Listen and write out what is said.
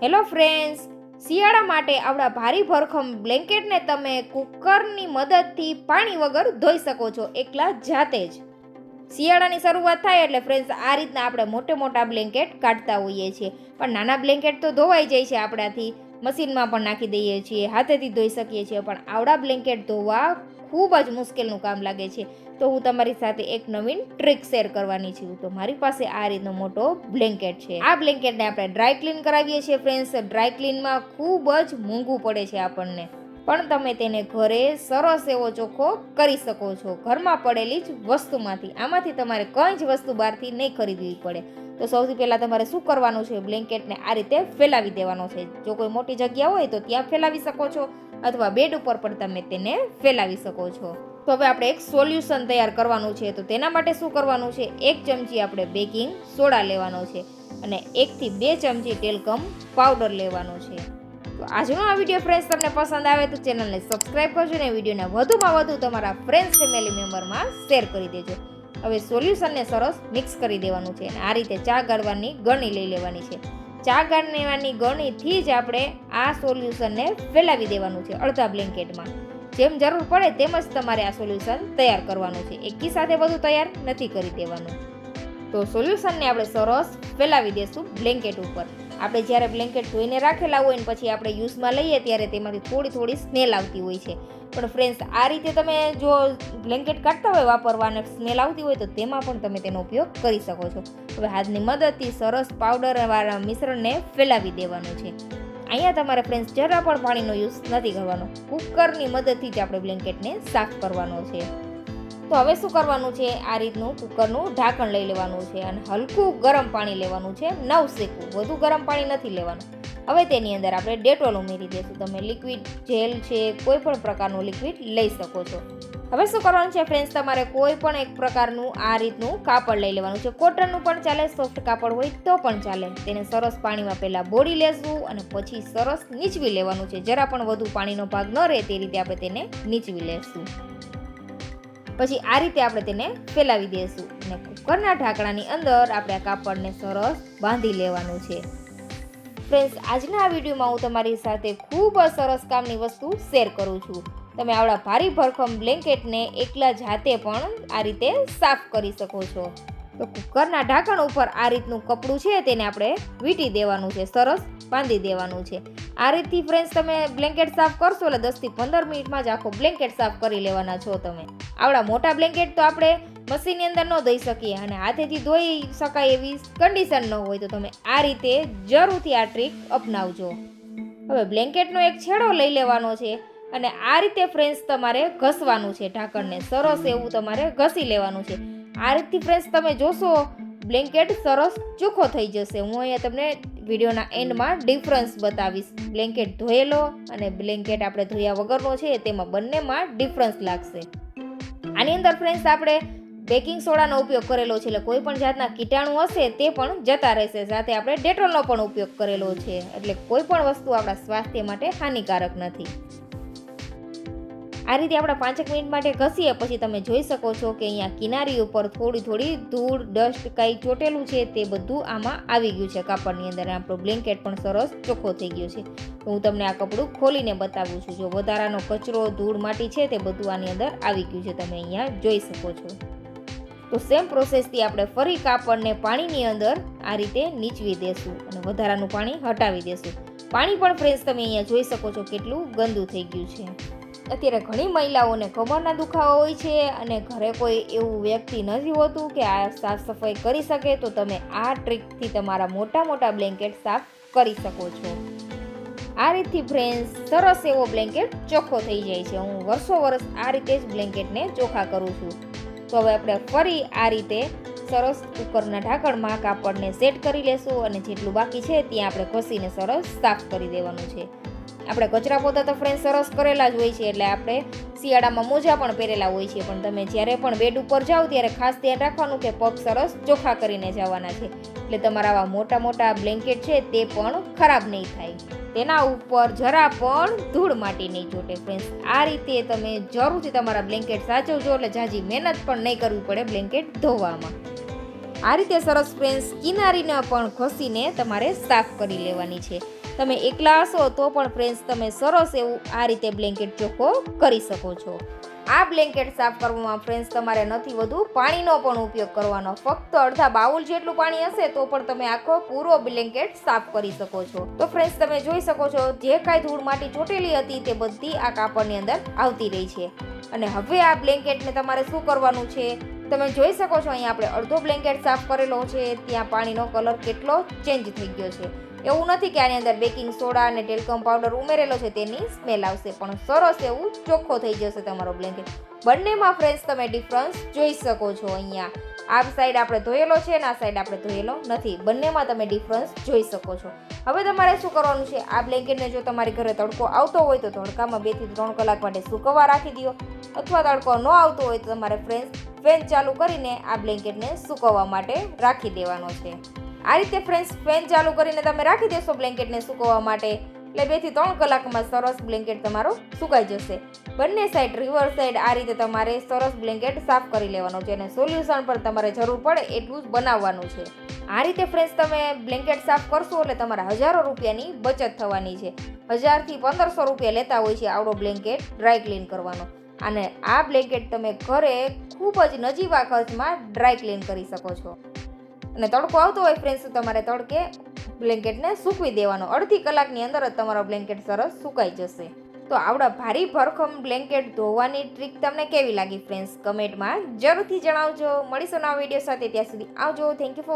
Hello friends, શિયાળા માટે આવડા ભારી ભરખમ બ્લેન્કેટને તમે કુકરની મદદથી પાણી વગર ધોઈ શકો છો એકલા જાતે જ. શિયાળાની શરૂઆત થાય એટલે ફ્રેન્ડ્સ આ રીતના આપણે મોટા બ્લેન્કેટ કાઢતા હોઈએ છીએ, પણ નાના બ્લેન્કેટ તો ધોવાઈ જાય છે આપણાથી, મશીનમાં પણ નાખી દઈએ છીએ, હાથેથી ધોઈ શકીએ છીએ, પણ આવડા બ્લેન્કેટ ધોવા ખૂબ જ મુશ્કેલનું કામ લાગે છે. તો હું તમારી સાથે એક નવીન ટ્રીક શેર કરવાની છું. તો મારી પાસે આ રીતનો મોટો બ્લેન્કેટ છે. આ બ્લેન્કેટને આપણે ડ્રાય ક્લીન કરાવીએ છીએ ફ્રેન્ડ્સ. ડ્રાય ક્લીનમાં ખૂબ જ મોંઘું પડે છે આપણને, પણ તમે તેને ઘરે સરસ એવો ચોખ્ખો કરી શકો છો ઘરમાં પડેલી જ વસ્તુમાંથી. આમાંથી તમારે કંઈ જ વસ્તુ બહારથી નહીં ખરીદવી પડે. તો સૌથી પહેલાં તમારે શું કરવાનું છે, બ્લેન્કેટને આ રીતે ફેલાવી દેવાનો છે. જો કોઈ મોટી જગ્યા હોય તો ત્યાં ફેલાવી શકો છો, અથવા બેડ ઉપર પણ તમે તેને ફેલાવી શકો છો. તો હવે આપણે એક સોલ્યુશન તૈયાર કરવાનું છે. તો તેના માટે શું કરવાનું છે, 1 ચમચી આપણે બેકિંગ સોડા લેવાનો છે અને 1 થી 2 ચમચી ટેલકમ પાવડર લેવાનો છે. તો આજનો આ વિડીયો ફ્રેન્ડ્સ તમને પસંદ આવે તો ચેનલને સબસ્ક્રાઇબ કરજો અને વિડીયોને વધુમાં વધુ તમારા ફ્રેન્ડ્સ ફેમિલી મેમ્બરમાં શેર કરી દેજો. હવે સોલ્યુશનને સરસ મિક્સ કરી દેવાનું છે અને આ રીતે ચા ગાળવાની ગળણી લઈ લેવાની છે. ચા ગાળવાની ગળણીથી જ આપણે આ સોલ્યુશનને ફેલાવી દેવાનું છે અડધા બ્લેન્કેટમાં. જેમ જરૂર પડે તેમ જ તમારે આ સોલ્યુશન તૈયાર કરવાનું છે. એકી સાથે બધું તૈયાર નથી કરી દેવાનું. તો સોલ્યુશનને આપણે સરસ ફેલાવી દઈશું બ્લેન્કેટ ઉપર. આપણે જ્યારે બ્લેન્કેટ ધોઈને રાખેલા હોય ને પછી આપણે યુઝમાં લઈએ ત્યારે તેમાંથી થોડી સ્મેલ આવતી હોય છે. પણ ફ્રેન્ડ્સ આ રીતે તમે જો બ્લેન્કેટ કાઢતા હોય વાપરવા અને સ્મેલ આવતી હોય તો તેમાં પણ તમે તેનો ઉપયોગ કરી શકો છો. હવે હાથની મદદથી સરસ પાવડરવાળા મિશ્રણને ફેલાવી દેવાનું છે. અહીંયા તમારે ફ્રેન્ડ્સ જરા પણ પાણીનો યુઝ નથી કરવાનો. કુકરની મદદથી જ આપણે બ્લેન્કેટને સાફ કરવાનો છે. તો હવે શું કરવાનું છે, આ રીતનું કુકરનું ઢાંકણ લઈ લેવાનું છે અને હલકું ગરમ પાણી લેવાનું છે, નવ શેકવું, વધુ ગરમ પાણી નથી લેવાનું. હવે તેની અંદર આપણે ડેટોલ ઉમેરી દઈશું. તમે લિક્વિડ જેલ છે, કોઈ પણ પ્રકારનું લિક્વિડ લઈ શકો છો. હવે શું કરવાનું છે ફ્રેન્ડ્સ, તમારે કોઈ પણ એક પ્રકારનું આ રીતનું કાપડ લઈ લેવાનું છે. કોટનનું પણ ચાલે, સોફ્ટ કાપડ હોય તો પણ ચાલે. તેને સરસ પાણીમાં પહેલાં બોળી લેશું અને પછી સરસ નીચવી લેવાનું છે. જરા પણ વધુ પાણીનો ભાગ ન રહે તે રીતે આપણે તેને નીચવી લેશું. પછી આ રીતે આપણે તેને ફેલાવી દઈશું અને કુકરના ઢાંકણાની અંદર આપણે આ કાપડને સરસ બાંધી લેવાનું છે. ફ્રેન્ડ્સ આજના આ વિડીયોમાં હું તમારી સાથે ખૂબ જ સરસ કામની વસ્તુ શેર કરું છું. તમે આવડા ભારી ભરખમ બ્લેન્કેટને એકલા જાતે પણ આ રીતે સાફ કરી શકો છો. તો કુકરના ઢાંકણ ઉપર આ રીતનું કપડું છે તેને આપણે વીંટી દેવાનું છે, સરસ બાંધી દેવાનું છે. આ રીતથી ફ્રેન્ડ્સ તમે બ્લેન્કેટ સાફ કરશો એટલે 10 થી 15 મિનિટમાં જ આખો બ્લેન્કેટ સાફ કરી લેવાના છો તમે. આવડા મોટા બ્લેન્કેટ તો આપણે મશીનની અંદર ન ધોઈ શકીએ અને હાથેથી ધોઈ શકાય એવી કન્ડિશન ન હોય, તો તમે આ રીતે જરૂરથી આ ટ્રીક અપનાવજો. હવે બ્લેન્કેટનો એક છેડો લઈ લેવાનો છે અને આ રીતે ફ્રેન્ડ્સ તમારે ઘસવાનું છે. ઢાંકણને સરસ એવું તમારે ઘસી લેવાનું છે. આ રીતથી ફ્રેન્ડ્સ તમે જોશો બ્લેન્કેટ સરસ ચોખ્ખો થઈ જશે. હું અહીંયા તમને વિડીયોના એન્ડમાં ડિફરન્સ બતાવીશ. બ્લેન્કેટ ધોયેલો અને બ્લેન્કેટ આપણે ધોયા વગરનો છે તેમાં બંનેમાં ડિફરન્સ લાગશે. આની અંદર ફ્રેન્ડ્સ આપણે બેકિંગ સોડાનો ઉપયોગ કરેલો છે, એટલે કોઈ પણ જાતના કીટાણુ હશે તે પણ જતા રહેશે. સાથે આપણે ડેટોલનો પણ ઉપયોગ કરેલો છે, એટલે કોઈ પણ વસ્તુ આપણા સ્વાસ્થ્ય માટે હાનિકારક નથી. આ રીતે આપણે 5 મિનિટ માટે ઘસીએ પછી તમે જોઈ શકો છો કે અહીંયા કિનારી ઉપર થોડી ધૂળ, ડસ્ટ કાંઈ ચોટેલું છે તે બધું આમાં આવી ગયું છે કાપડની અંદર. આપણો બ્લેન્કેટ પણ સરસ ચોખ્ખો થઈ ગયો છે. તો હું તમને આ કપડું ખોલીને બતાવું છું. જો વધારાનો કચરો, ધૂળ, માટી છે તે બધું આની અંદર આવી ગયું છે, તમે અહીંયા જોઈ શકો છો. તો સેમ પ્રોસેસથી આપણે ફરી કાપડને પાણીની અંદર આ રીતે નીચવી દેશું અને વધારાનું પાણી હટાવી દેશું. પાણી પણ ફ્રેન્ડ્સ તમે અહીંયા જોઈ શકો છો કેટલું ગંદુ થઈ ગયું છે. અત્યારે ઘણી મહિલાઓને કમરના દુખાવા હોય છે અને ઘરે કોઈ એવું વ્યક્તિ નથી હોતું કે આ સાફ સફાઈ કરી શકે, તો તમે આ ટ્રીકથી તમારા મોટા બ્લેન્કેટ સાફ કરી શકો છો. આ રીતથી ફ્રેન્ડ્સ સરસ એવો બ્લેન્કેટ ચોખ્ખો થઈ જાય છે. હું વર્ષો આ રીતે જ બ્લેન્કેટને ચોખ્ખા કરું છું. તો હવે આપણે ફરી આ રીતે સરસ કુકરના ઢાંકણમાં કાપડને સેટ કરી લેશું અને જેટલું બાકી છે ત્યાં આપણે ઘસીને સરસ સાફ કરી દેવાનું છે. આપણે કચરા પોતા તો ફ્રેન્ડ સરસ કરેલા જ હોય છે, એટલે આપણે શિયાળામાં મોજા પણ પહેરેલા હોય છે, પણ તમે જ્યારે પણ બેડ ઉપર જાઓ ત્યારે ખાસ ધ્યાન રાખવાનું કે પગ સરસ ચોખ્ખા કરીને જવાના છે, એટલે તમારા આવા મોટા બ્લેન્કેટ છે તે પણ ખરાબ નહીં થાય. તેના ઉપર જરા પણ ધૂળ માટી નહીં ચોટે. ફ્રેન્ડ્સ આ રીતે તમે જરૂરથી તમારા બ્લેન્કેટ સાચવજો, એટલે જાજી મહેનત પણ નહીં કરવી પડે બ્લેન્કેટ ધોવામાં. આ રીતે સરસ ફ્રેન્ડ્સ કિનારીને પણ ઘસીને તમારે સાફ કરી લેવાની છે. તમે એકલા હશો તો પણ ફ્રેન્ડ્સ તમે સરસ એવું આ રીતે બ્લેન્કેટ ચોખ્ખો કરી શકો છો. આ બ્લેન્કેટ સાફ કરવામાં ફ્રેન્ડ્સ તમારે નથી વધુ પાણીનો પણ ઉપયોગ કરવાનો. ફક્ત અડધા બાઉલ જેટલું પાણી હશે તો પણ તમે આખો પૂરો બ્લેન્કેટ સાફ કરી શકો છો. તો ફ્રેન્ડ્સ તમે જોઈ શકો છો જે કાંઈ ધૂળ માટી ચોટેલી હતી તે બધી આ કાપડની અંદર આવતી રહી છે. અને હવે આ બ્લેન્કેટને તમારે શું કરવાનું છે તમે જોઈ શકો છો. અહીંયા આપણે અડધો બ્લેન્કેટ સાફ કરેલો છે, ત્યાં પાણીનો કલર કેટલો ચેન્જ થઈ ગયો છે. એવું નથી કે આની અંદર બેકિંગ સોડા અને ટેલ્કમ પાવડર ઉમેરેલો છે તેની સ્મેલ આવશે, પણ સરસ એવું ચોખ્ખો થઈ જશે તમારો બ્લેન્કેટ. બંનેમાં ફ્રેન્ડ્સ તમે ડિફરન્સ જોઈ શકો છો. અહીંયા આ સાઈડ આપણે ધોયેલો છે અને આ સાઈડ આપણે ધોયેલો નથી. બંનેમાં તમે ડિફરન્સ જોઈ શકો છો. હવે તમારે શું કરવાનું છે, આ બ્લેન્કેટને જો તમારી ઘરે તડકો આવતો હોય તો તડકામાં 2 થી 3 કલાક માટે સૂકવવા રાખી દો, અથવા તડકો ન આવતો હોય તો તમારે ફ્રેન્ડ્સ ફેન ચાલુ કરીને આ બ્લેન્કેટને સૂકવવા માટે રાખી દેવાનો છે. આ રીતે ફ્રેન્ડ્સ ફેન ચાલુ કરીને તમે રાખી દેશો બ્લેન્કેટને સૂકવવા માટે, એટલે 2 થી 3 કલાકમાં સરસ બ્લેન્કેટ તમારો સુકાઈ જશે. બંને સાઈડ રિવર્સ સાઈડ આ રીતે તમારે સરસ બ્લેન્કેટ સાફ કરી લેવાનું છે અને સોલ્યુશન પર તમારે જરૂર પડે એટલું જ બનાવવાનું છે. આ રીતે ફ્રેન્ડ્સ તમે બ્લેન્કેટ સાફ કરશો એટલે તમારા હજારો રૂપિયાની બચત થવાની છે. 1000 થી 1500 રૂપિયા લેતા હોય છે આવડો બ્લેન્કેટ ડ્રાય ક્લીન કરવાનો. અને આ બ્લેન્કેટ તમે ઘરે ખૂબ જ નજીવા ખર્ચમાં ડ્રાય ક્લીન કરી શકો છો. અને તડકો આવતો હોય ફ્રેન્ડ્સ તમારે તડકે બ્લેન્કેટને સૂકવી દેવાનો. અડધી કલાકની અંદર જ તમારો બ્લેન્કેટ સરસ સુકાઈ જશે. તો આવડા ભારી ભરખમ બ્લેન્કેટ ધોવાની ટ્રીક તમને કેવી લાગી ફ્રેન્ડ્સ કમેન્ટમાં જરૂરથી જણાવજો. મળીશું નવા વિડીયો સાથે, ત્યાં સુધી આવજો. Thank you for